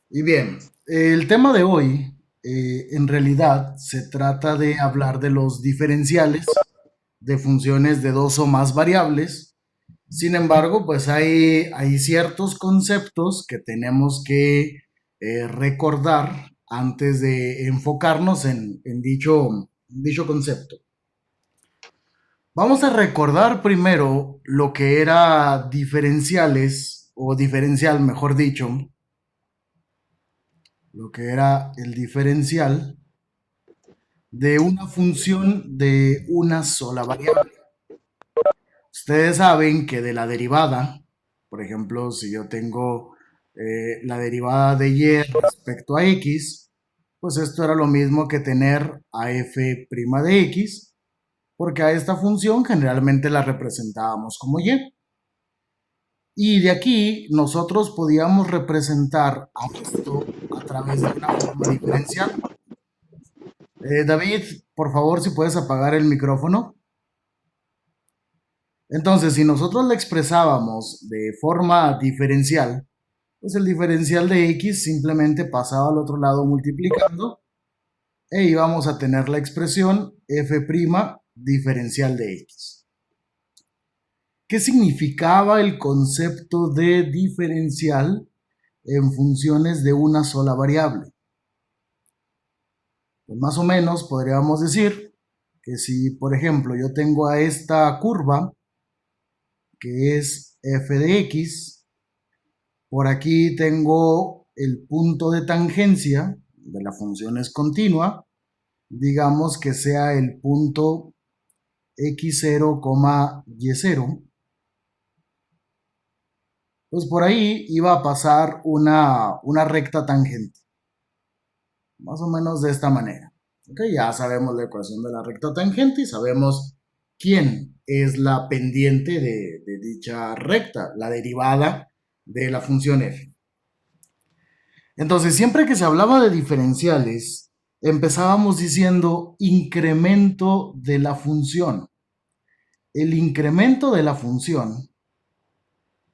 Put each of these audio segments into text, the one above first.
Y bien, el tema de hoy en realidad se trata de hablar de los diferenciales de funciones de dos o más variables. Sin embargo, pues hay ciertos conceptos que tenemos que recordar antes de enfocarnos en dicho concepto. Vamos a recordar primero lo que era diferenciales, o diferencial, mejor dicho, lo que era el diferencial de una función de una sola variable. Ustedes saben que de la derivada, por ejemplo, si yo tengo la derivada de y respecto a x, pues esto era lo mismo que tener a f' de x, porque a esta función generalmente la representábamos como y. Y de aquí nosotros podíamos representar a esto a través de una forma diferencial. David, por favor, si puedes apagar el micrófono. Entonces, si nosotros la expresábamos de forma diferencial, pues el diferencial de x simplemente pasaba al otro lado multiplicando e íbamos a tener la expresión f' diferencial de x. ¿Qué significaba el concepto de diferencial en funciones de una sola variable? Pues más o menos podríamos decir que si, por ejemplo, yo tengo a esta curva que es f de x. Por aquí tengo el punto de tangencia de la función es continua. Digamos que sea el punto x0, y0. Pues por ahí iba a pasar una recta tangente. Más o menos de esta manera. Okay, ya sabemos la ecuación de la recta tangente y sabemos quién es la pendiente de dicha recta, la derivada de la función f. Entonces, siempre que se hablaba de diferenciales, empezábamos diciendo incremento de la función. El incremento de la función,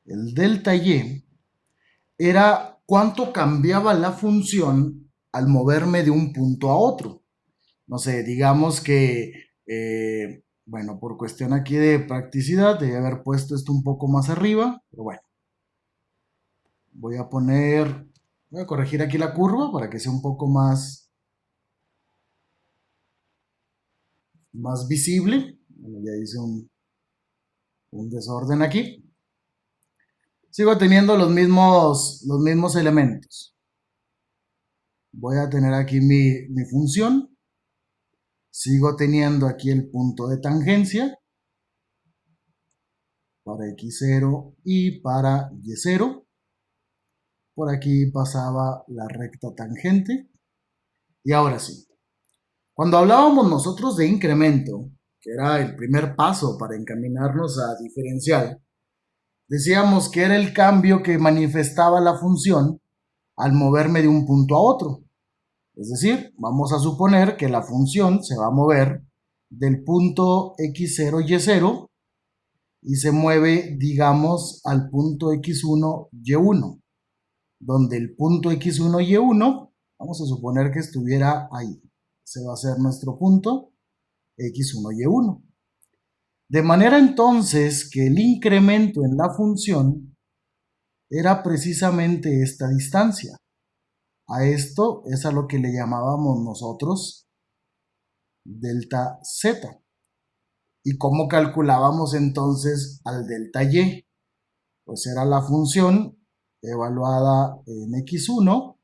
el delta y, era cuánto cambiaba la función al moverme de un punto a otro. No sé, digamos que, bueno, por cuestión aquí de practicidad, debe haber puesto esto un poco más arriba, pero bueno, voy a corregir aquí la curva para que sea un poco más visible. Bueno, ya hice un desorden aquí. Sigo teniendo los mismos elementos. Voy a tener aquí mi función. Sigo teniendo aquí el punto de tangencia para x0 y para y0. Por aquí pasaba la recta tangente. Y ahora sí, cuando hablábamos nosotros de incremento, que era el primer paso para encaminarnos a diferencial, decíamos que era el cambio que manifestaba la función al moverme de un punto a otro. Es decir, vamos a suponer que la función se va a mover del punto x0 y0 y se mueve, digamos, al punto x1 y1, donde el punto x1 y1, vamos a suponer que estuviera ahí. Se va a ser nuestro punto x1 y1. De manera entonces que el incremento en la función era precisamente esta distancia. A esto es a lo que le llamábamos nosotros delta z. ¿Y cómo calculábamos entonces al delta y? Pues era la función evaluada en x1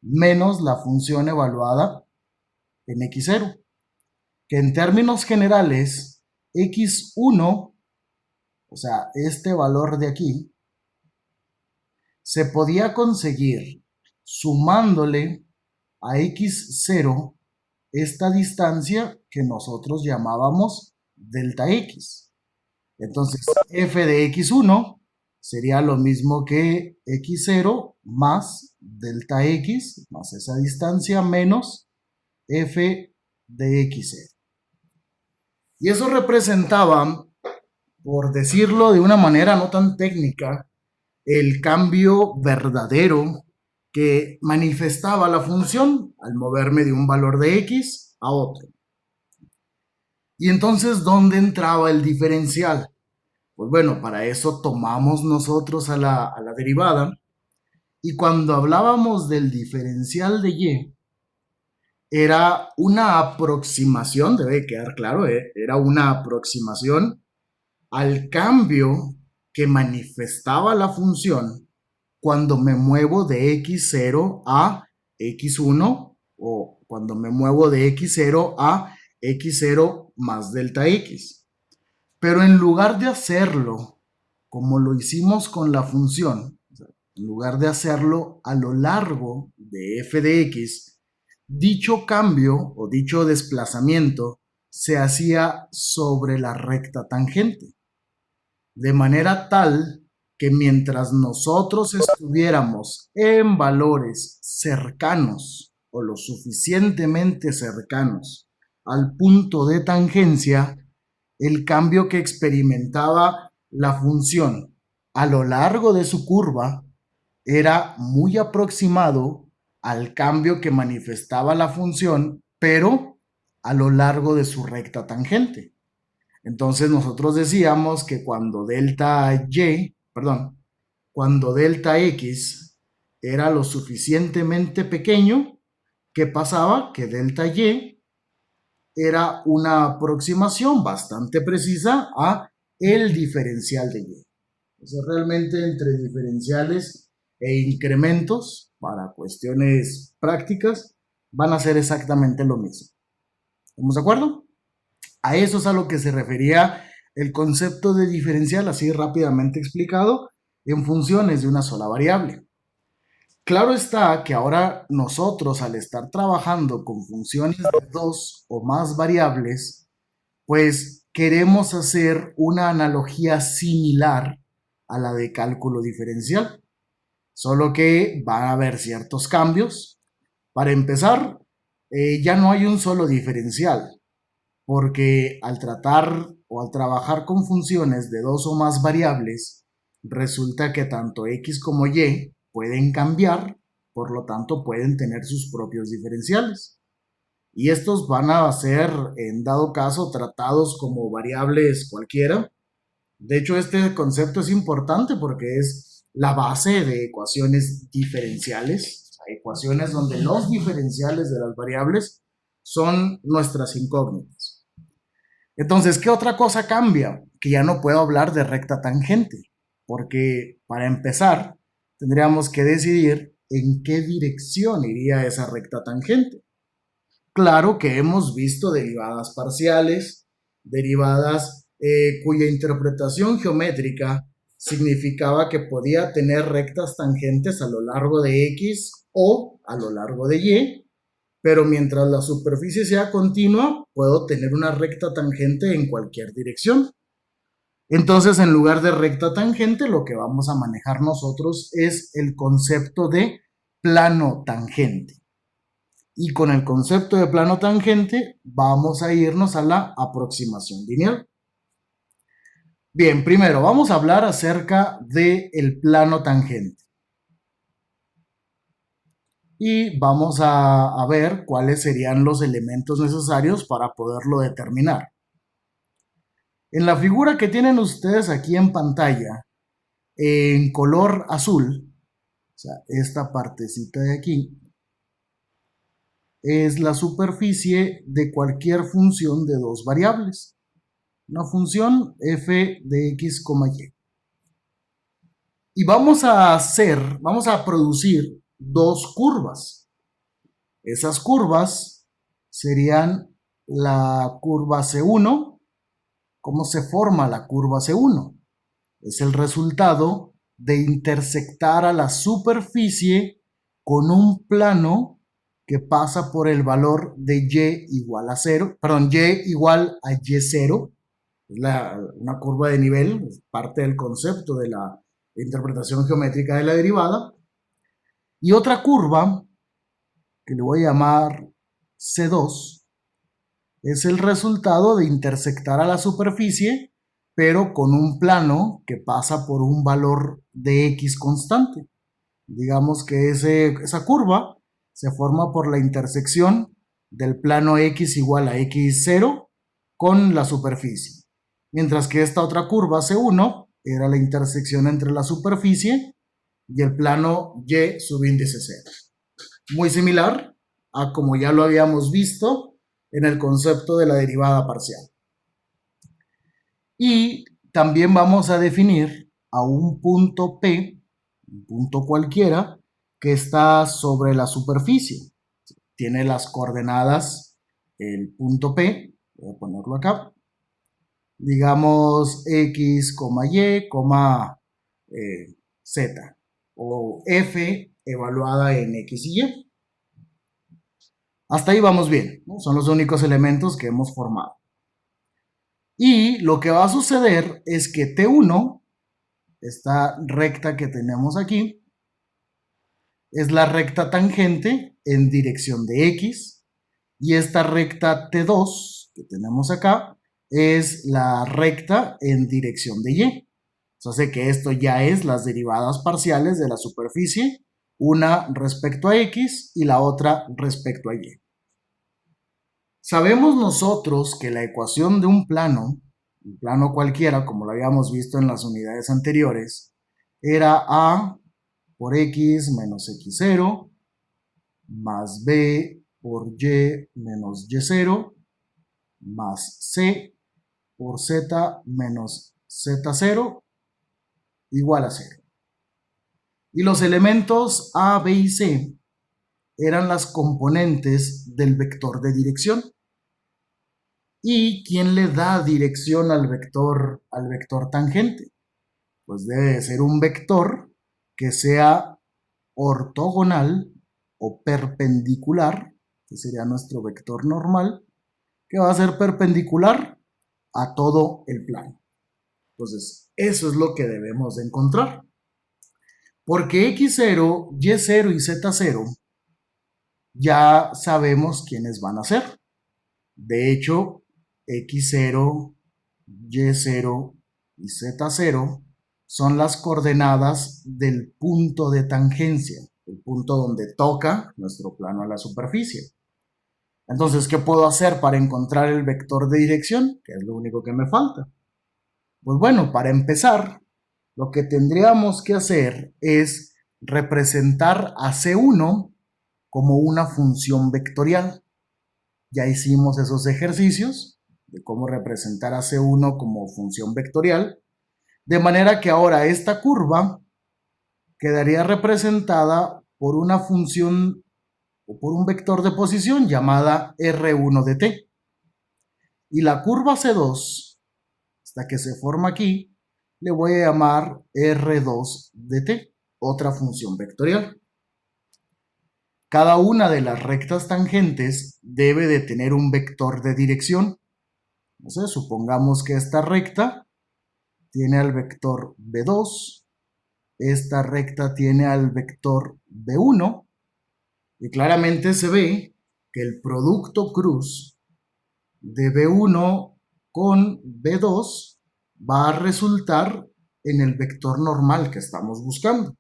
menos la función evaluada en x0, que en términos generales x1, o sea, este valor de aquí, se podía conseguir sumándole a x0 esta distancia que nosotros llamábamos delta x. Entonces, f de x1 sería lo mismo que x0 más delta x, más esa distancia, menos f de x0. Y eso representaba, por decirlo de una manera no tan técnica, el cambio verdadero que manifestaba la función al moverme de un valor de x a otro. Y entonces, ¿dónde entraba el diferencial? Pues bueno, para eso tomamos nosotros a la derivada, y cuando hablábamos del diferencial de y, era una aproximación, debe quedar claro, era una aproximación al cambio que manifestaba la función cuando me muevo de x0 a x1 o cuando me muevo de x0 a x0 más delta x. Pero en lugar de hacerlo como lo hicimos con la función, en lugar de hacerlo a lo largo de f de x, dicho cambio o dicho desplazamiento se hacía sobre la recta tangente, de manera tal que mientras nosotros estuviéramos en valores cercanos o lo suficientemente cercanos al punto de tangencia, el cambio que experimentaba la función a lo largo de su curva era muy aproximado al cambio que manifestaba la función, pero a lo largo de su recta tangente. Entonces nosotros decíamos que cuando delta x era lo suficientemente pequeño, ¿qué pasaba? Que delta y era una aproximación bastante precisa a el diferencial de y. Entonces realmente entre diferenciales e incrementos para cuestiones prácticas van a ser exactamente lo mismo. ¿Estamos de acuerdo? A eso es a lo que se refería el concepto de diferencial, así rápidamente explicado, en funciones de una sola variable. Claro está que ahora nosotros, al estar trabajando con funciones de dos o más variables, pues queremos hacer una analogía similar a la de cálculo diferencial, solo que van a haber ciertos cambios. Para empezar, ya no hay un solo diferencial, porque al tratar o al trabajar con funciones de dos o más variables, resulta que tanto x como y pueden cambiar, por lo tanto pueden tener sus propios diferenciales. Y estos van a ser, en dado caso, tratados como variables cualquiera. De hecho, este concepto es importante porque es la base de ecuaciones diferenciales, o sea, ecuaciones donde los diferenciales de las variables son nuestras incógnitas. Entonces, ¿qué otra cosa cambia? Que ya no puedo hablar de recta tangente, porque para empezar tendríamos que decidir en qué dirección iría esa recta tangente. Claro que hemos visto derivadas parciales, derivadas cuya interpretación geométrica significaba que podía tener rectas tangentes a lo largo de x o a lo largo de y, pero mientras la superficie sea continua, puedo tener una recta tangente en cualquier dirección. Entonces, en lugar de recta tangente, lo que vamos a manejar nosotros es el concepto de plano tangente. Y con el concepto de plano tangente vamos a irnos a la aproximación lineal. Bien, primero vamos a hablar acerca del plano tangente. Y vamos a ver cuáles serían los elementos necesarios para poderlo determinar. En la figura que tienen ustedes aquí en pantalla, en color azul, o sea, esta partecita de aquí, es la superficie de cualquier función de dos variables. Una función f de x, y. Y vamos a producir dos curvas. Esas curvas serían la curva C1. ¿Cómo se forma la curva C1? Es el resultado de intersectar a la superficie con un plano que pasa por el valor de y igual a 0, perdón, y igual a y0. Es una curva de nivel, es parte del concepto de la interpretación geométrica de la derivada. Y otra curva, que le voy a llamar C2, es el resultado de intersectar a la superficie, pero con un plano que pasa por un valor de x constante. Digamos que esa curva se forma por la intersección del plano X igual a X0 con la superficie. Mientras que esta otra curva C1 era la intersección entre la superficie y el plano Y subíndice 0. Muy similar a como ya lo habíamos visto en el concepto de la derivada parcial. Y también vamos a definir a un punto P, un punto cualquiera, que está sobre la superficie. Tiene las coordenadas, el punto P, voy a ponerlo acá, digamos X, Y, Z, o F evaluada en X y Y. Hasta ahí vamos bien, ¿no? Son los únicos elementos que hemos formado. Y lo que va a suceder es que T1, esta recta que tenemos aquí, es la recta tangente en dirección de X, y esta recta T2 que tenemos acá es la recta en dirección de Y. O sea que esto ya es las derivadas parciales de la superficie, una respecto a X y la otra respecto a Y. Sabemos nosotros que la ecuación de un plano cualquiera, como lo habíamos visto en las unidades anteriores, era A por X menos X0 más B por Y menos Y0 más C por Z menos Z0 igual a 0. Y los elementos A, B y C eran las componentes del vector de dirección. ¿Y quién le da dirección al vector tangente? Pues debe de ser un vector que sea ortogonal o perpendicular, que sería nuestro vector normal, que va a ser perpendicular a todo el plano. Entonces, eso es lo que debemos de encontrar. Porque X0, Y0 y Z0 ya sabemos quiénes van a ser. De hecho, X0, Y0 y Z0 son las coordenadas del punto de tangencia, el punto donde toca nuestro plano a la superficie. Entonces, ¿qué puedo hacer para encontrar el vector de dirección? Que es lo único que me falta. Pues bueno, para empezar, lo que tendríamos que hacer es representar a C1 como una función vectorial. Ya hicimos esos ejercicios de cómo representar a C1 como función vectorial, de manera que ahora esta curva quedaría representada por una función o por un vector de posición llamada R1 de t. Y la curva C2, esta que se forma aquí, le voy a llamar R2 de t, otra función vectorial. Cada una de las rectas tangentes debe de tener un vector de dirección. Entonces, supongamos que esta recta tiene al vector B2, esta recta tiene al vector B1, y claramente se ve que el producto cruz de B1 con B2 va a resultar en el vector normal que estamos buscando.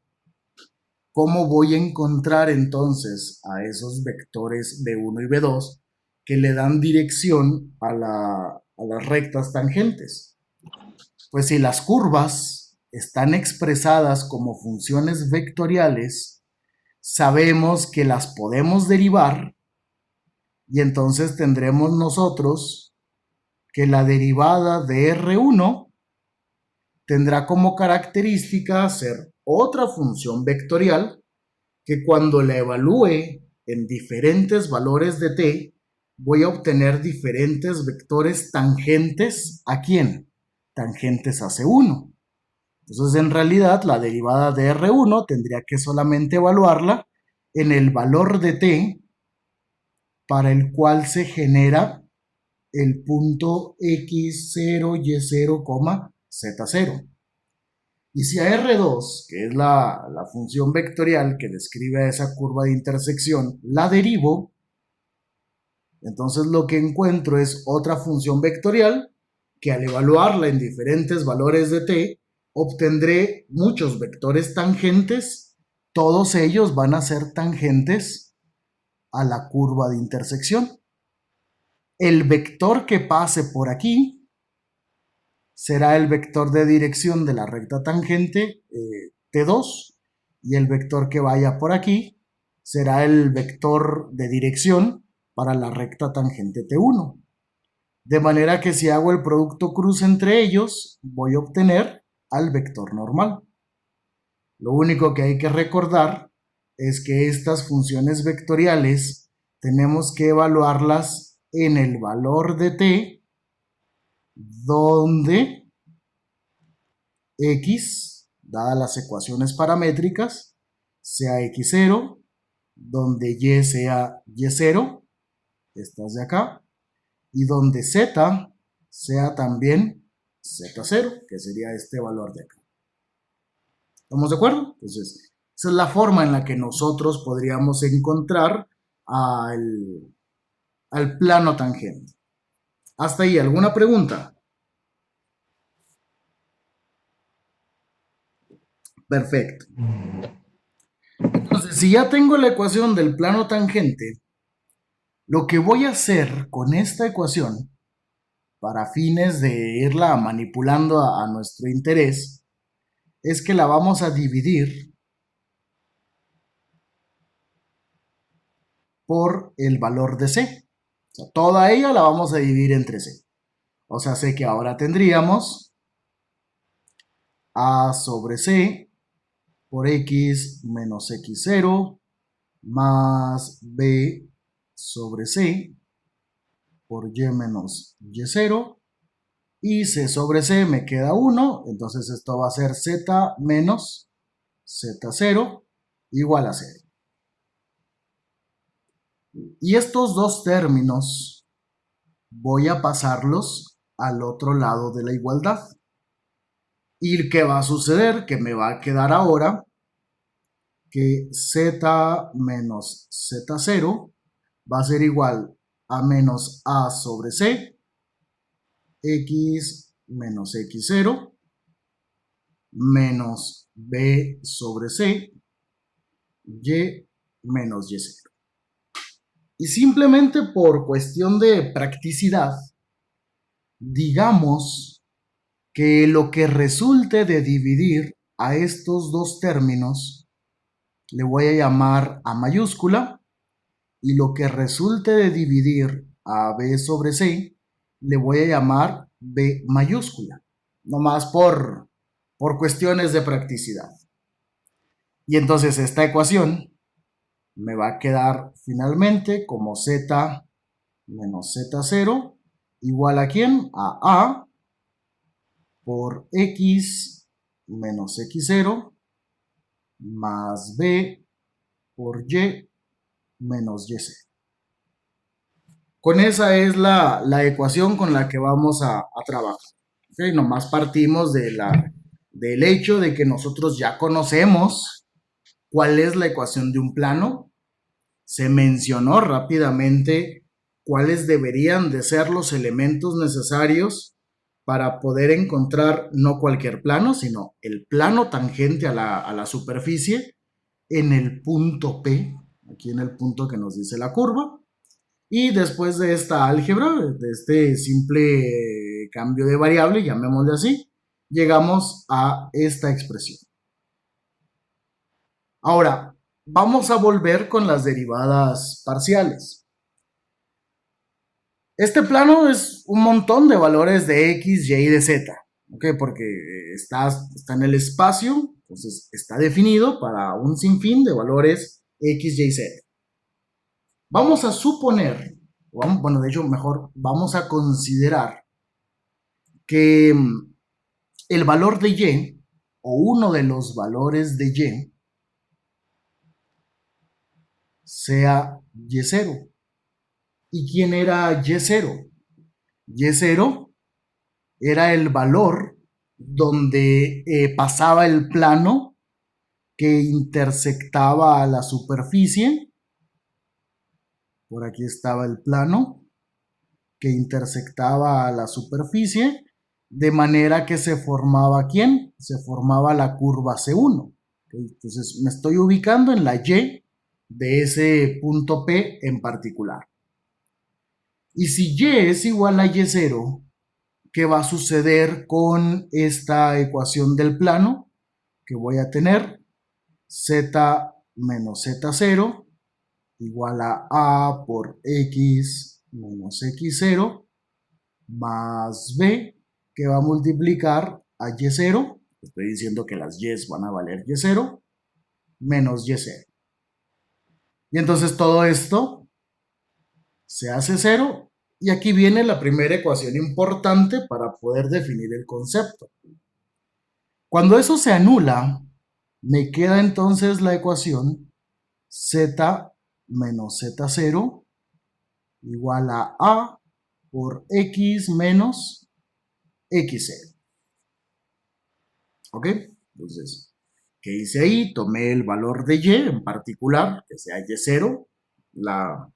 ¿Cómo voy a encontrar entonces a esos vectores B1 y B2 que le dan dirección a las rectas tangentes? Pues si las curvas están expresadas como funciones vectoriales, sabemos que las podemos derivar y entonces tendremos nosotros que la derivada de R1 tendrá como característica ser otra función vectorial que cuando la evalúe en diferentes valores de t, voy a obtener diferentes vectores tangentes ¿a quién? Tangentes a C1. Entonces, en realidad, la derivada de R1 tendría que solamente evaluarla en el valor de t para el cual se genera el punto X0, Y0, Z0. Y si a R2, que es la función vectorial que describe esa curva de intersección, la derivo, entonces lo que encuentro es otra función vectorial que al evaluarla en diferentes valores de t, obtendré muchos vectores tangentes todos ellos van a ser tangentes a la curva de intersección. El vector que pase por aquí será el vector de dirección de la recta tangente T2, y el vector que vaya por aquí será el vector de dirección para la recta tangente T1. De manera que si hago el producto cruz entre ellos, voy a obtener al vector normal. Lo único que hay que recordar es que estas funciones vectoriales tenemos que evaluarlas en el valor de t, donde x, dadas las ecuaciones paramétricas, sea x0, donde y sea y0, estas de acá, y donde z sea también z0, que sería este valor de acá. ¿Estamos de acuerdo? Entonces, esa es la forma en la que nosotros podríamos encontrar al plano tangente. Hasta ahí, ¿alguna pregunta? Perfecto. Entonces, si ya tengo la ecuación del plano tangente, lo que voy a hacer con esta ecuación, para fines de irla manipulando a nuestro interés, es que la vamos a dividir por el valor de c. O sea, toda ella la vamos a dividir entre c. O sea, sé que ahora tendríamos a sobre c por x menos x0 más b sobre c por y menos y0, y c sobre c me queda 1, entonces esto va a ser z menos z0 igual a 0. Y estos dos términos voy a pasarlos al otro lado de la igualdad. ¿Y qué va a suceder? Que me va a quedar ahora que z menos z0 va a ser igual a menos a sobre c, x menos x0, menos b sobre c, y menos y0. Y simplemente por cuestión de practicidad, digamos que lo que resulte de dividir a estos dos términos le voy a llamar a mayúscula, y lo que resulte de dividir a b sobre c le voy a llamar b mayúscula, nomás por cuestiones de practicidad. Y entonces esta ecuación me va a quedar finalmente como z menos z0 igual a ¿quién? A por x menos x0 más b por y menos y0. Con esa es la ecuación con la que vamos a trabajar. ¿Okay? Nomás partimos del hecho de que nosotros ya conocemos cuál es la ecuación de un plano. Se mencionó rápidamente cuáles deberían de ser los elementos necesarios para poder encontrar no cualquier plano, sino el plano tangente a la superficie en el punto P, aquí en el punto que nos dice la curva. Y después de esta álgebra, de este simple cambio de variable, llamémosle así, llegamos a esta expresión. Ahora, vamos a volver con las derivadas parciales. Este plano es un montón de valores de x, y y de z, ¿ok? Porque está en el espacio, entonces está definido para un sinfín de valores x, y, z. Vamos a suponer, bueno, de hecho, mejor, vamos a considerar que el valor de y, o uno de los valores de y, sea y0. ¿Y quién era y0? Y0 era el valor donde pasaba el plano que intersectaba a la superficie. Por aquí estaba el plano que intersectaba a la superficie, de manera que se formaba ¿quién? Se formaba la curva C1. Entonces me estoy ubicando en la y de ese punto P en particular. Y si y es igual a y0, ¿qué va a suceder con esta ecuación del plano? Que voy a tener z menos z0 igual a por x menos x0 más b, que va a multiplicar a y0, estoy diciendo que las y's van a valer y0, menos y0. Y entonces todo esto se hace 0 y aquí viene la primera ecuación importante para poder definir el concepto. Cuando eso se anula, me queda entonces la ecuación z menos z0 igual a por x menos x0. ¿Ok? Entonces, ¿qué hice ahí? Tomé el valor de y en particular, que sea y0, la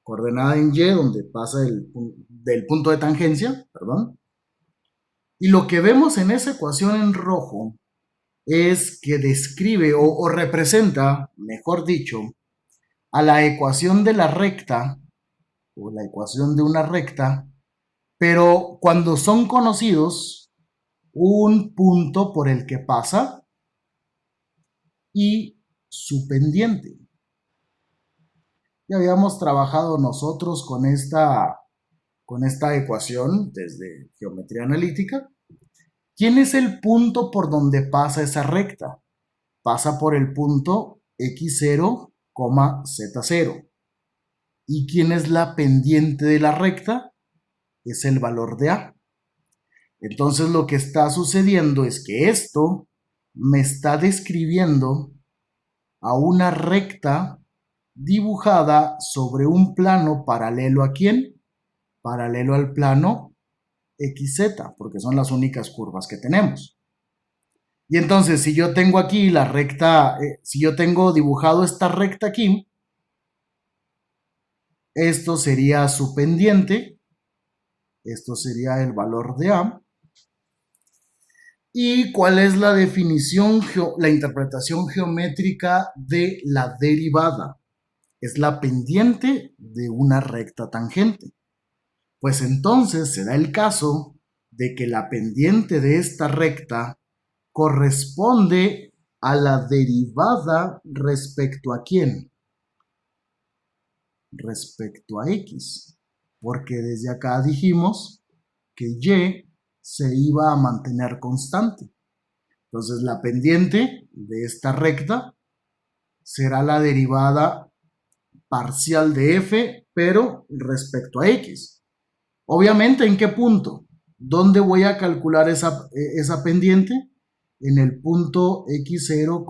coordenada en y donde pasa del punto de tangencia, perdón. Y lo que vemos en esa ecuación en rojo es que describe o representa, mejor dicho, a la ecuación de la recta o la ecuación de una recta, pero cuando son conocidos un punto por el que pasa y su pendiente. Ya habíamos trabajado nosotros con esta ecuación desde geometría analítica. ¿Quién es el punto por donde pasa esa recta? Pasa por el punto x0, z0. ¿Y quién es la pendiente de la recta? Es el valor de a. Entonces lo que está sucediendo es que esto me está describiendo a una recta dibujada sobre un plano paralelo ¿a quién? Paralelo al plano XZ, porque son las únicas curvas que tenemos. Y entonces, si yo tengo aquí la recta, si yo tengo dibujado esta recta aquí, esto sería su pendiente, esto sería el valor de A. ¿Y cuál es la definición, la interpretación geométrica de la derivada? Es la pendiente de una recta tangente. Pues entonces se da el caso de que la pendiente de esta recta corresponde a la derivada respecto a quién? Respecto a x. Porque desde acá dijimos que y se iba a mantener constante. Entonces la pendiente de esta recta será la derivada parcial de f, pero respecto a x. Obviamente, ¿en qué punto? ¿Dónde voy a calcular esa pendiente? En el punto x0,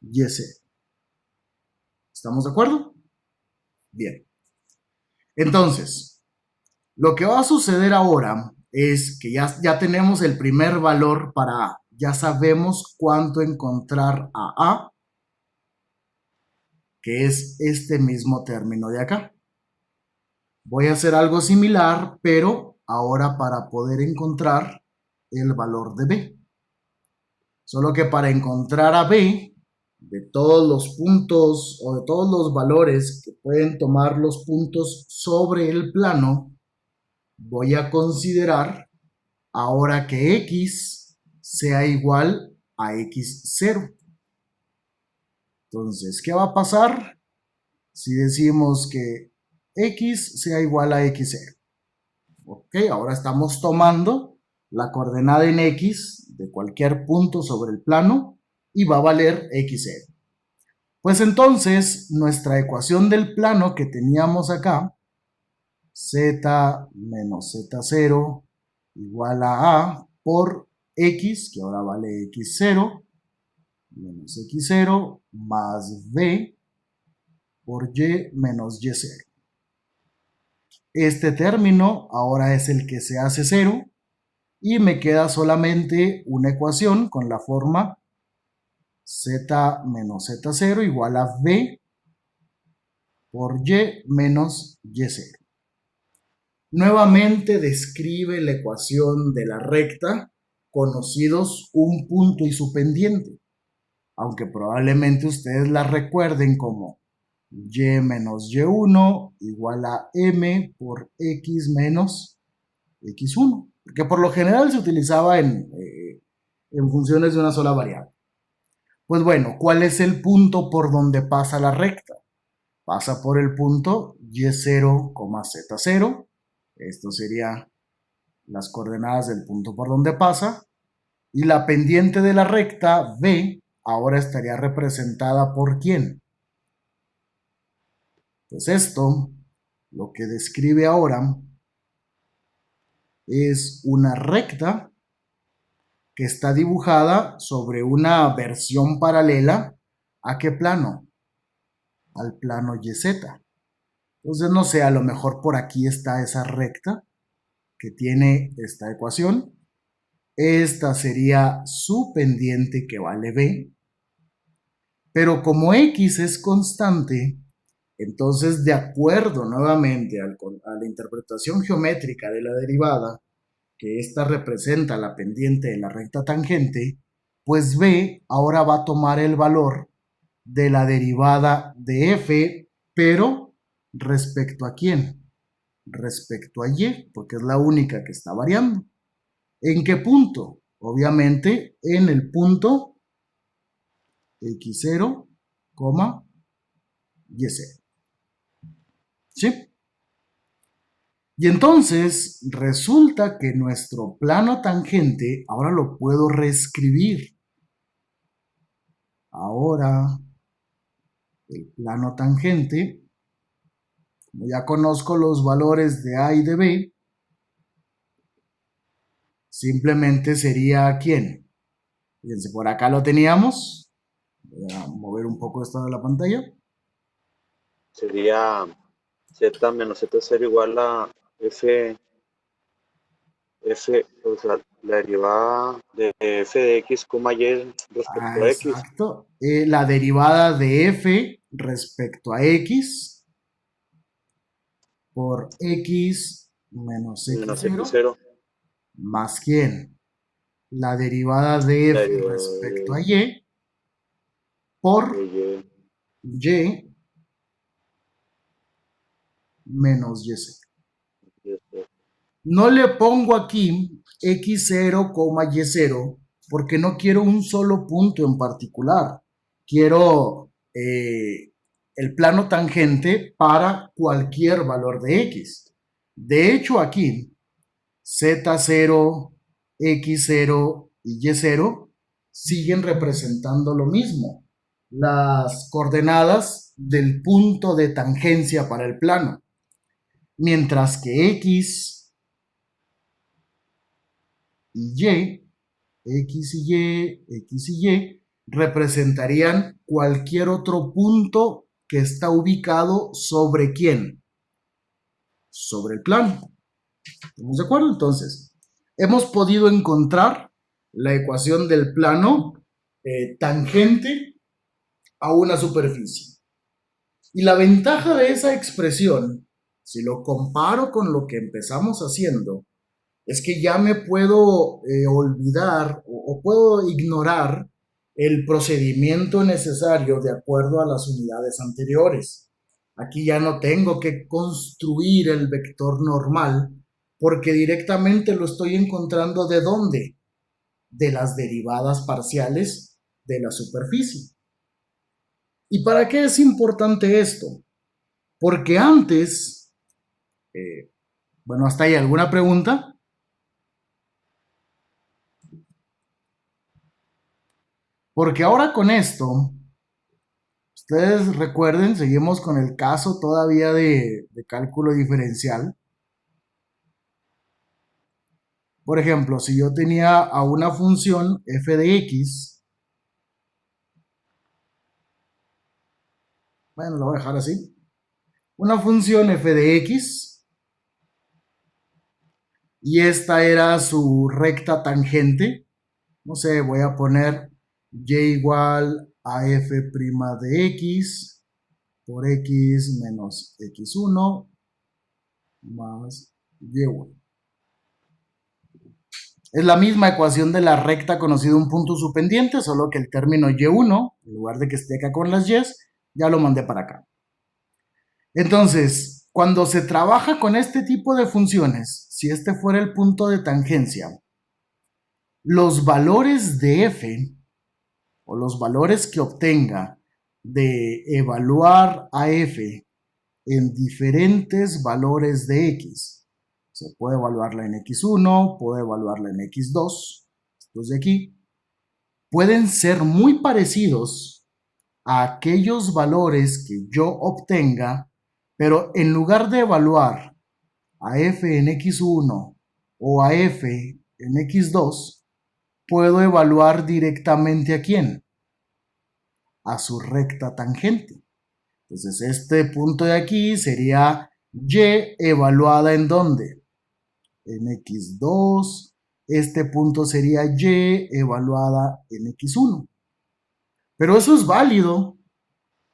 y0. ¿Estamos de acuerdo? Bien. Entonces, lo que va a suceder ahora es que ya tenemos el primer valor para A. Ya sabemos cuánto encontrar a A, que es este mismo término de acá. Voy a hacer algo similar, pero ahora para poder encontrar el valor de B. Solo que para encontrar a B, de todos los puntos o de todos los valores que pueden tomar los puntos sobre el plano, voy a considerar ahora que X sea igual a X0. Entonces, ¿qué va a pasar si decimos que X sea igual a X0? Ok, ahora estamos tomando la coordenada en X de cualquier punto sobre el plano y va a valer X0. Pues entonces, nuestra ecuación del plano que teníamos acá, z menos z0 igual a por x, que ahora vale x0, menos x0 más b por y menos y0. Este término ahora es el que se hace 0 y me queda solamente una ecuación con la forma z menos z0 igual a b por y menos y0. Nuevamente describe la ecuación de la recta, conocidos un punto y su pendiente. aunque probablemente ustedes la recuerden como y menos y1 igual a m por x menos x1, que por lo general se utilizaba en funciones de una sola variable. Pues bueno, ¿cuál es el punto por donde pasa la recta? Pasa por el punto y0, z0. Esto sería las coordenadas del punto por donde pasa. Y la pendiente de la recta B ahora estaría representada por ¿quién? Pues esto, lo que describe ahora es una recta que está dibujada sobre una versión paralela. ¿A qué plano? Al plano YZ. Entonces, no sé, a lo mejor por aquí está esa recta que tiene esta ecuación. Esta sería su pendiente que vale B. Pero como X es constante, entonces de acuerdo nuevamente a la interpretación geométrica de la derivada, que esta representa la pendiente de la recta tangente, pues B ahora va a tomar el valor de la derivada de f, pero respecto a quién? Respecto a y, porque es la única que está variando. ¿En qué punto? Obviamente en el punto x0, y0. ¿Sí? Y entonces resulta que nuestro plano tangente ahora lo puedo reescribir. Ahora el plano tangente, como ya conozco los valores de A y de B, simplemente sería ¿quién? Fíjense, por acá lo teníamos. Voy a mover un poco esto de la pantalla. Sería z menos z0 igual a o sea, la derivada de f de x, y respecto a x, Exacto. La derivada de f respecto a x por x menos menos x0 x0, más quién? La derivada de la f derivada respecto a y por de y, y menos y0. y No le pongo aquí x0, y0 porque no quiero un solo punto en particular. Quiero el plano tangente para cualquier valor de x. De hecho, aquí z0, x0 y y0 siguen representando lo mismo, las coordenadas del punto de tangencia para el plano, mientras que y y, x y y, representarían cualquier otro punto que está ubicado sobre quién, sobre el plano. ¿Estamos de acuerdo? Entonces, hemos podido encontrar la ecuación del plano tangente a una superficie. Y la ventaja de esa expresión, si lo comparo con lo que empezamos haciendo, es que ya me puedo olvidar o puedo ignorar el procedimiento necesario de acuerdo a las unidades anteriores. Aquí ya no tengo que construir el vector normal porque directamente lo estoy encontrando de dónde? De las derivadas parciales de la superficie. ¿Y para qué es importante esto? Porque antes, bueno, hasta ahí alguna pregunta. Porque ahora con esto, ustedes recuerden, seguimos con el caso todavía de cálculo diferencial. Por ejemplo, si yo tenía a una función f de x, bueno, lo voy a dejar así, una función f de x, y esta era su recta tangente, no sé, voy a poner y igual a f' de x por x menos x1 más y1. Es la misma ecuación de la recta conocida un punto subpendiente, solo que el término y1, en lugar de que esté acá con las y's, ya lo mandé para acá. Entonces, cuando se trabaja con este tipo de funciones, si este fuera el punto de tangencia, los valores de f, o los valores que obtenga de evaluar a f en diferentes valores de x, se puede evaluarla en x1, puede evaluarla en x2, estos de aquí, pueden ser muy parecidos a aquellos valores que yo obtenga, pero en lugar de evaluar a f en x1 o a f en x2, puedo evaluar directamente a quién, a su recta tangente. Entonces este punto de aquí sería y evaluada en ¿dónde? En x2. Este punto sería y evaluada en x1. Pero eso es válido,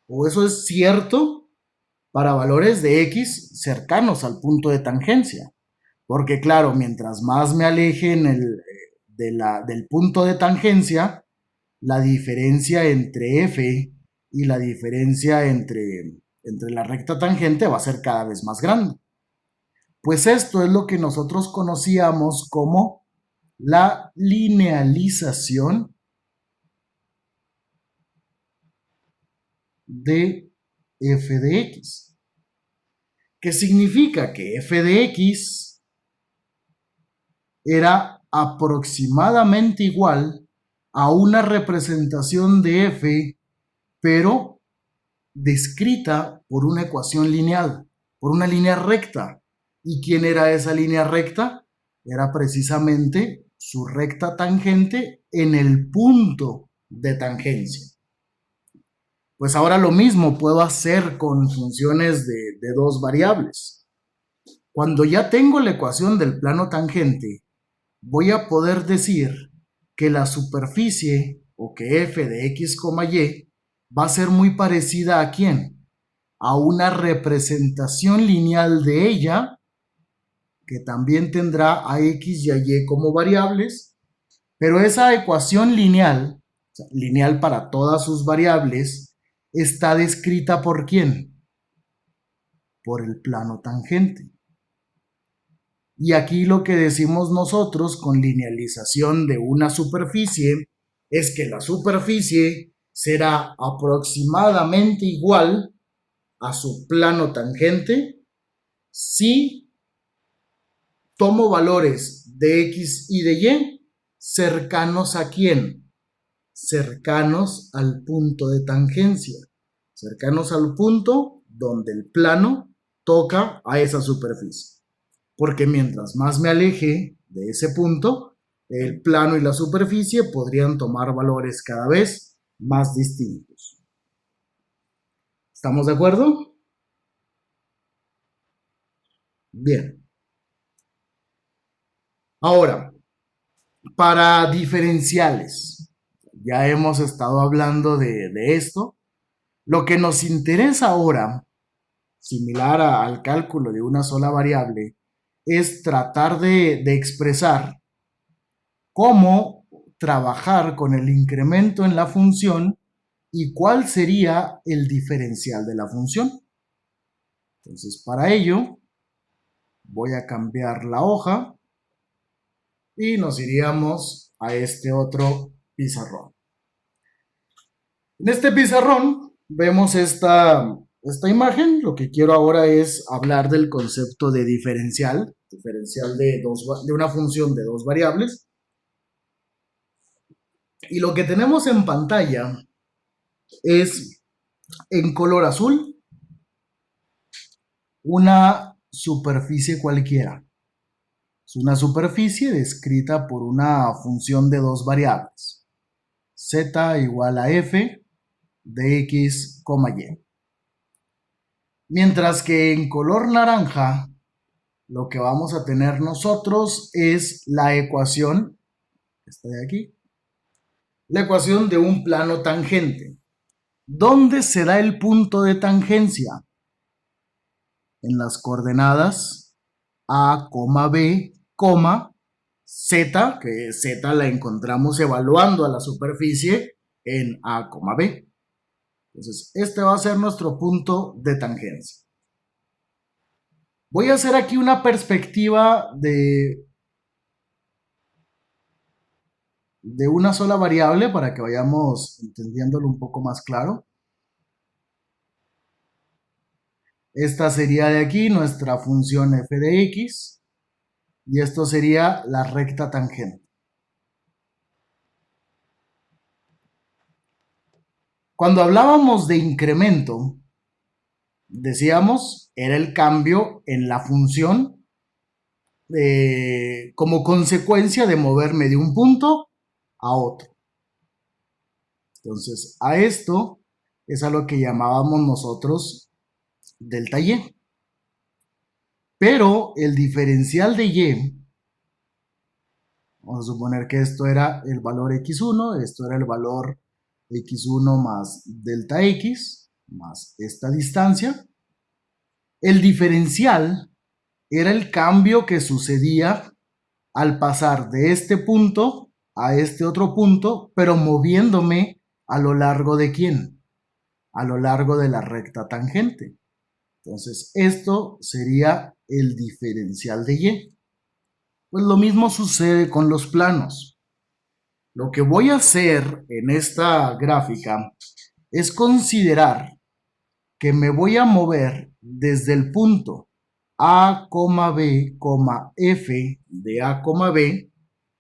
o eso es cierto para valores de x cercanos al punto de tangencia. Porque claro, mientras más me aleje del punto de tangencia, la diferencia entre f y la diferencia entre la recta tangente va a ser cada vez más grande. Pues esto es lo que nosotros conocíamos como la linealización de f de x, que significa que f de x era aproximadamente igual a una representación de f, pero descrita por una ecuación lineal, por una línea recta. ¿Y quién era esa línea recta? Era precisamente su recta tangente en el punto de tangencia. Pues ahora lo mismo puedo hacer con funciones de dos variables. Cuando ya tengo la ecuación del plano tangente, voy a poder decir que la superficie, o que f de x, y, va a ser muy parecida ¿a quién? A una representación lineal de ella, que también tendrá a x y a y como variables, pero esa ecuación lineal, o sea, lineal para todas sus variables, está descrita ¿por quién? Por el plano tangente. Y aquí lo que decimos nosotros con linealización de una superficie es que la superficie será aproximadamente igual a su plano tangente si tomo valores de x y de y cercanos ¿a quién? Cercanos al punto de tangencia, cercanos al punto donde el plano toca a esa superficie. Porque mientras más me aleje de ese punto, el plano y la superficie podrían tomar valores cada vez más distintos. ¿Estamos de acuerdo? Bien. Ahora, para diferenciales, ya hemos estado hablando de esto. Lo que nos interesa ahora, similar al cálculo de una sola variable, es tratar de expresar cómo trabajar con el incremento en la función y cuál sería el diferencial de la función. Entonces, para ello, voy a cambiar la hoja y nos iríamos a este otro pizarrón. En este pizarrón vemos esta imagen. Lo que quiero ahora es hablar del concepto de diferencial de una función de dos variables. Y lo que tenemos en pantalla es, en color azul, una superficie cualquiera. Es una superficie descrita por una función de dos variables. Z igual a f de x, y. Mientras que en color naranja, lo que vamos a tener nosotros es la ecuación, esta de aquí, la ecuación de un plano tangente. ¿Dónde se da el punto de tangencia? En las coordenadas A, B, Z, que Z la encontramos evaluando a la superficie en A, B. Entonces, este va a ser nuestro punto de tangencia. Voy a hacer aquí una perspectiva de una sola variable para que vayamos entendiéndolo un poco más claro. Esta sería de aquí nuestra función f de x y esto sería la recta tangente. Cuando hablábamos de incremento, decíamos, era el cambio en la función como consecuencia de moverme de un punto a otro. Entonces, a esto es a lo que llamábamos nosotros delta y. Pero el diferencial de y, vamos a suponer que esto era el valor x1, esto era el valor x1 más delta x, más esta distancia. El diferencial era el cambio que sucedía al pasar de este punto a este otro punto, pero moviéndome a lo largo de ¿quién? A lo largo de la recta tangente. Entonces, esto sería el diferencial de y. Pues lo mismo sucede con los planos. Lo que voy a hacer en esta gráfica es considerar que me voy a mover desde el punto A, B, F de A, B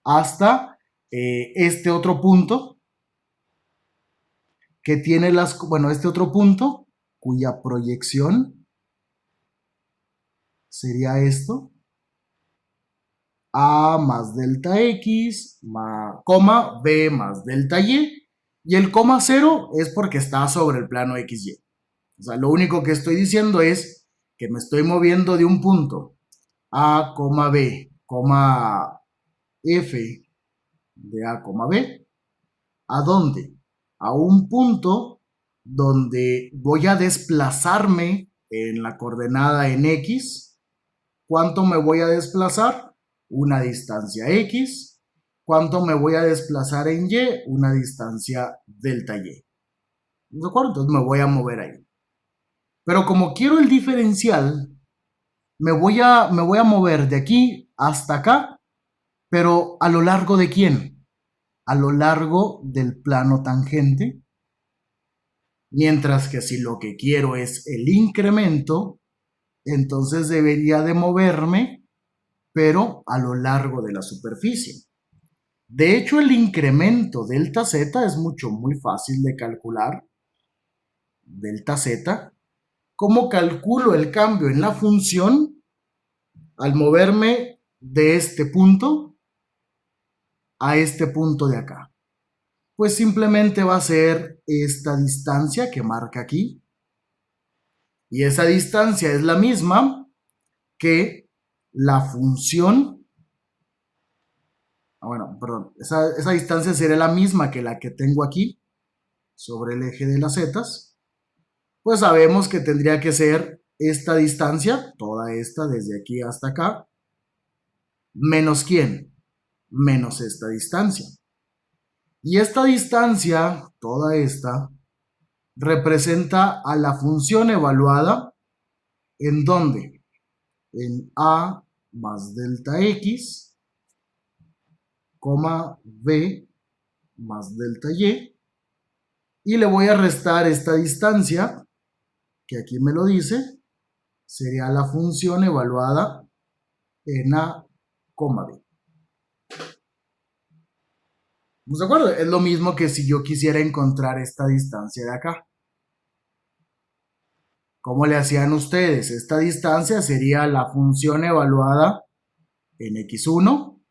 hasta este otro punto que tiene este otro punto cuya proyección sería esto, A más delta X, B más delta y el coma 0 es porque está sobre el plano XY. O sea, lo único que estoy diciendo es que me estoy moviendo de un punto A, B, F de A, B, ¿a dónde? A un punto donde voy a desplazarme en la coordenada en X. ¿Cuánto me voy a desplazar? Una distancia X. ¿Cuánto me voy a desplazar en Y? Una distancia delta Y. ¿De acuerdo? Entonces me voy a mover ahí. Pero como quiero el diferencial, me voy a mover de aquí hasta acá, pero ¿a lo largo de quién? A lo largo del plano tangente. Mientras que si lo que quiero es el incremento, entonces debería de moverme, pero a lo largo de la superficie. De hecho, el incremento delta z es muy fácil de calcular. Delta z. ¿Cómo calculo el cambio en la función al moverme de este punto a este punto de acá? Pues simplemente va a ser esta distancia que marca aquí. Y esa distancia es la misma que la función. Esa distancia sería la misma que la que tengo aquí sobre el eje de las zetas. Pues sabemos que tendría que ser esta distancia, toda esta desde aquí hasta acá, menos ¿quién? Menos esta distancia. Y esta distancia, toda esta, representa a la función evaluada ¿en dónde? En A más delta X, B más delta y le voy a restar esta distancia, que aquí me lo dice, sería la función evaluada en A, B. ¿Estamos de acuerdo? Es lo mismo que si yo quisiera encontrar esta distancia de acá. ¿Cómo le hacían ustedes? Esta distancia sería la función evaluada en x1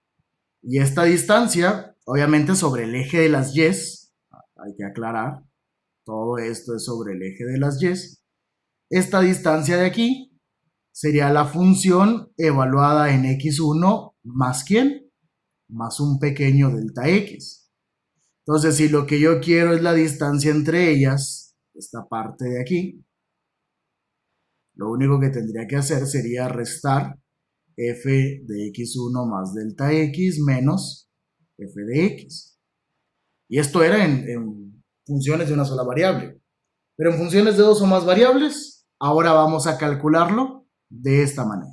y esta distancia, obviamente sobre el eje de las y's, hay que aclarar, todo esto es sobre el eje de las y's. Esta distancia de aquí sería la función evaluada en x1 más ¿quién? Más un pequeño delta x. Entonces, si lo que yo quiero es la distancia entre ellas, esta parte de aquí, lo único que tendría que hacer sería restar f de x1 más delta x menos f de x. Y esto era en funciones de una sola variable. Pero en funciones de dos o más variables, ahora vamos a calcularlo de esta manera.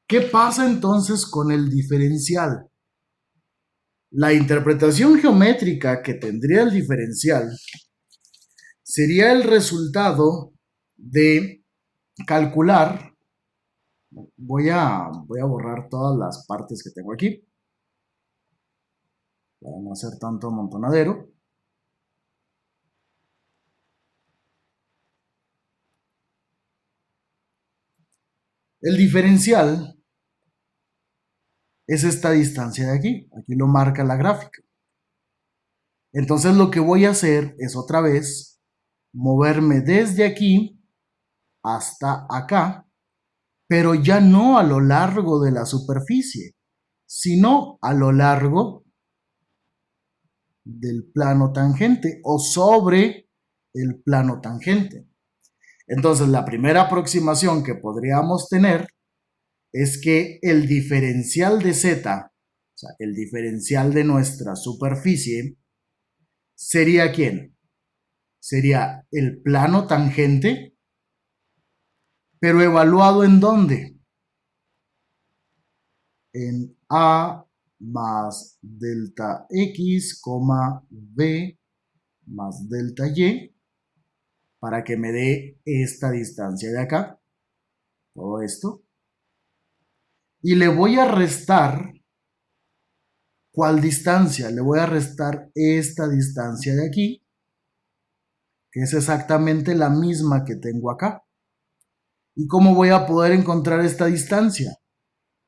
¿Qué pasa entonces con el diferencial? La interpretación geométrica que tendría el diferencial sería el resultado de calcular. Voy a borrar todas las partes que tengo aquí para no hacer tanto amontonadero. El diferencial es esta distancia de aquí. Aquí lo marca la gráfica. Entonces lo que voy a hacer es otra vez moverme desde aquí hasta acá, pero ya no a lo largo de la superficie, sino a lo largo del plano tangente o sobre el plano tangente. Entonces la primera aproximación que podríamos tener es que el diferencial de z, o sea, el diferencial de nuestra superficie, ¿sería quién? Sería el plano tangente, pero evaluado ¿en dónde? En A más delta X, B más delta Y, para que me dé esta distancia de acá, todo esto. Y le voy a restar, ¿cuál distancia? Le voy a restar esta distancia de aquí, que es exactamente la misma que tengo acá. ¿Y cómo voy a poder encontrar esta distancia?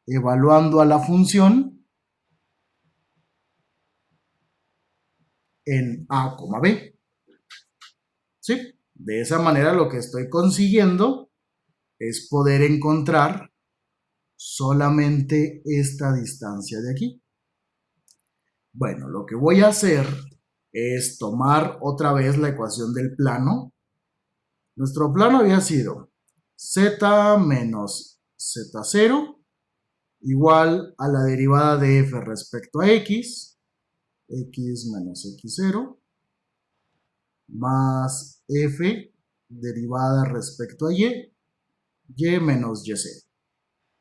Evaluando a la función en A, B. ¿Sí? De esa manera lo que estoy consiguiendo es poder encontrar solamente esta distancia de aquí. Bueno, lo que voy a hacer es tomar otra vez la ecuación del plano. Nuestro plano había sido z menos z0 igual a la derivada de f respecto a x menos x0, más f derivada respecto a y menos y0.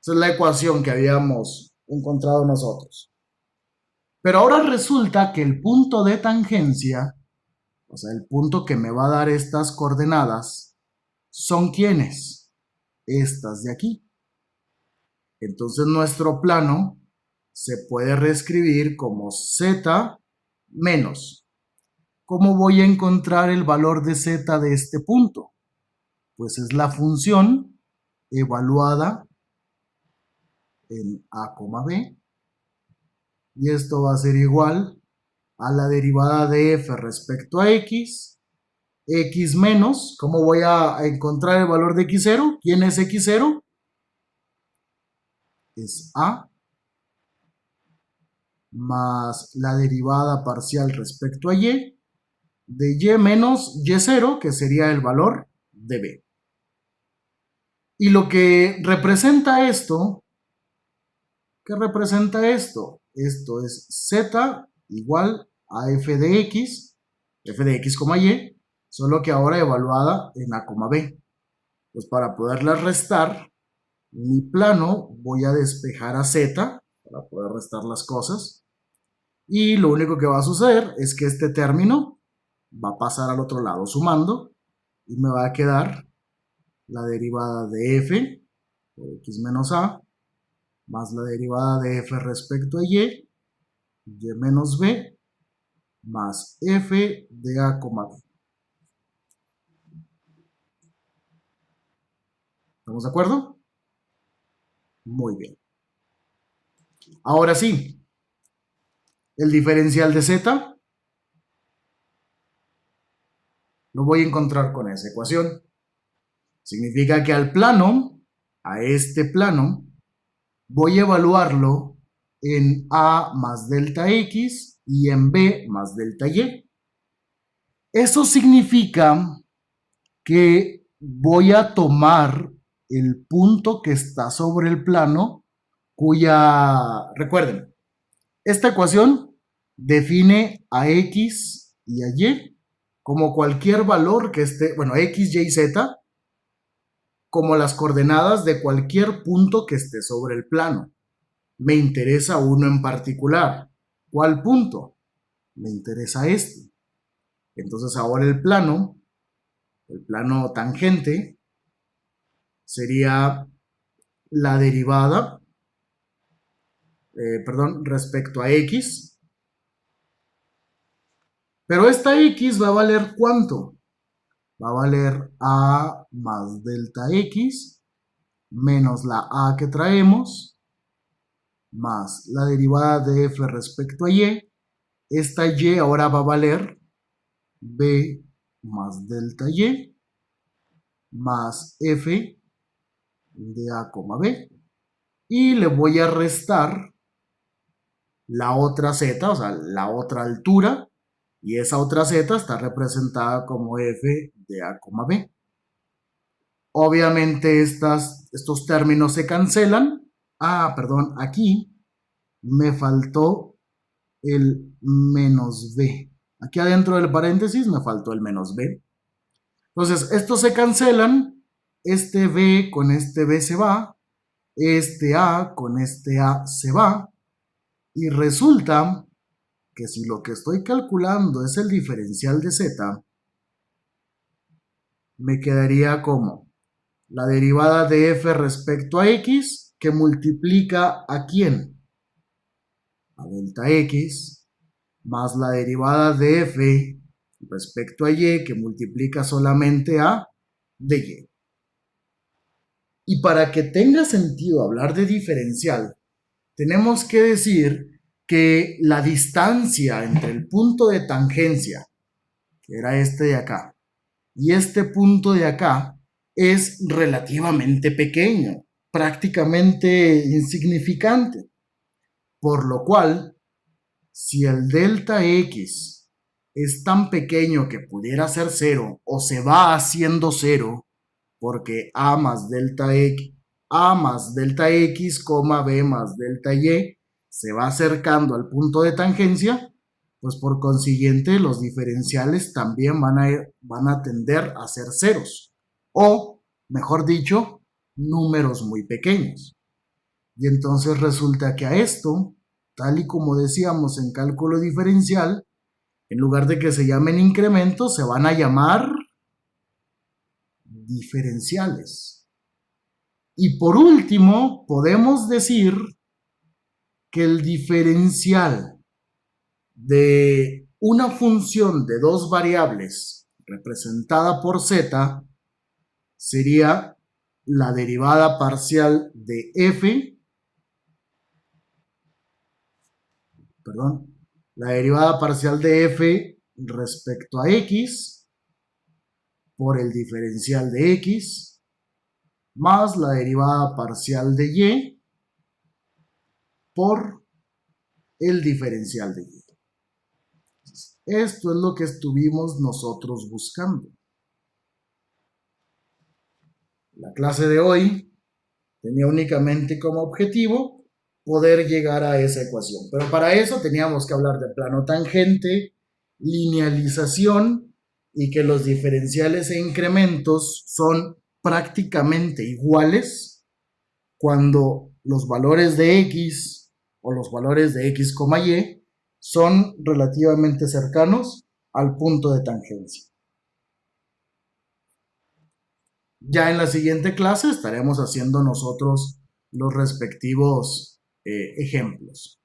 Esa es la ecuación que habíamos encontrado nosotros. Pero ahora resulta que el punto de tangencia, o sea, el punto que me va a dar estas coordenadas, ¿son quiénes? Estas de aquí. Entonces nuestro plano se puede reescribir como z menos. ¿Cómo voy a encontrar el valor de z de este punto? Pues es la función evaluada en A, B. Y esto va a ser igual a la derivada de f respecto a x menos, ¿cómo voy a encontrar el valor de x0? ¿Quién es x0? Es a más la derivada parcial respecto a y de y menos y0, que sería el valor de b. Y lo que representa esto, ¿qué representa esto? Esto es z igual a f de x, y, solo que ahora evaluada en a, b. Pues para poderlas restar, mi plano voy a despejar a z para poder restar las cosas. Y lo único que va a suceder es que este término va a pasar al otro lado sumando y me va a quedar la derivada de f por x menos a más la derivada de f respecto a y menos b más f de a, b. ¿Estamos de acuerdo? Muy bien. Ahora sí, el diferencial de z lo voy a encontrar con esa ecuación. Significa que al plano, a este plano, voy a evaluarlo en a más delta x y en b más delta y. Eso significa que voy a tomar el punto que está sobre el plano recuerden, esta ecuación define a x y a y como cualquier valor que esté, bueno, x, y, z, como las coordenadas de cualquier punto que esté sobre el plano. Me interesa uno en particular. ¿Cuál punto? Me interesa este. Entonces ahora el plano tangente, sería la derivada, respecto a x. Pero esta x va a valer ¿cuánto? Va a valer a más delta x menos la a que traemos más la derivada de f respecto a y. Esta y ahora va a valer b más delta y más f de a, b. Y le voy a restar la otra z, o sea, la otra altura, y esa otra z está representada como f de a, b. Obviamente estos términos se cancelan. Perdón, aquí me faltó el menos b. Aquí adentro del paréntesis me faltó el menos b. Entonces, estos se cancelan. Este b con este b se va. Este a con este a se va. Y resulta que si lo que estoy calculando es el diferencial de z, me quedaría como la derivada de f respecto a x, que multiplica ¿a quién? A delta x, más la derivada de f respecto a y, que multiplica solamente a dy. Y para que tenga sentido hablar de diferencial, tenemos que decir que la distancia entre el punto de tangencia, que era este de acá, y este punto de acá, es relativamente pequeño, prácticamente insignificante. Por lo cual, si el delta x es tan pequeño que pudiera ser cero, o se va haciendo cero, porque a más delta x, b más delta y se va acercando al punto de tangencia, pues por consiguiente los diferenciales también van a tender a ser ceros, o mejor dicho, números muy pequeños. Y entonces resulta que a esto, tal y como decíamos en cálculo diferencial, en lugar de que se llamen incrementos, se van a llamar diferenciales. Y por último, podemos decir que el diferencial de una función de dos variables representada por z sería la derivada parcial de f, la derivada parcial de f respecto a x por el diferencial de x más la derivada parcial de y por el diferencial de y. Esto es lo que estuvimos nosotros buscando. La clase de hoy tenía únicamente como objetivo poder llegar a esa ecuación, pero para eso teníamos que hablar de plano tangente, linealización y que los diferenciales e incrementos son prácticamente iguales cuando los valores de x o los valores de x, y son relativamente cercanos al punto de tangencia. Ya en la siguiente clase estaremos haciendo nosotros los respectivos ejemplos.